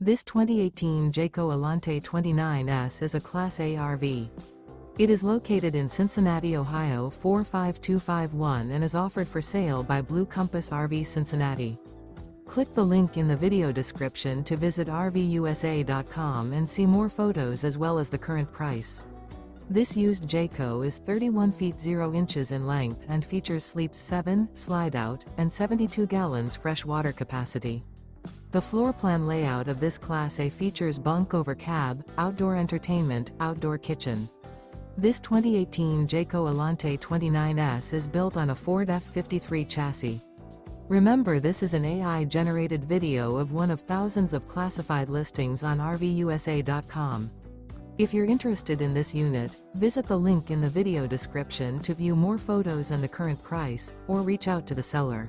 This 2018 Jayco Alante 29S is a Class A RV. It is located in Cincinnati, Ohio 45251 and is offered for sale by Blue Compass RV Cincinnati. Click the link in the video description to visit RVUSA.com and see more photos as well as the current price. This used Jayco is 31 feet 0 inches in length and features sleeps 7, Slideout, and 72 gallons fresh water capacity. The floor plan layout of this Class A features bunk over cab, outdoor entertainment, outdoor kitchen. This 2018 Jayco Alante 29S is built on a Ford F53 chassis. Remember, this is an AI-generated video of one of thousands of classified listings on RVUSA.com. If you're interested in this unit, visit the link in the video description to view more photos and the current price, or reach out to the seller.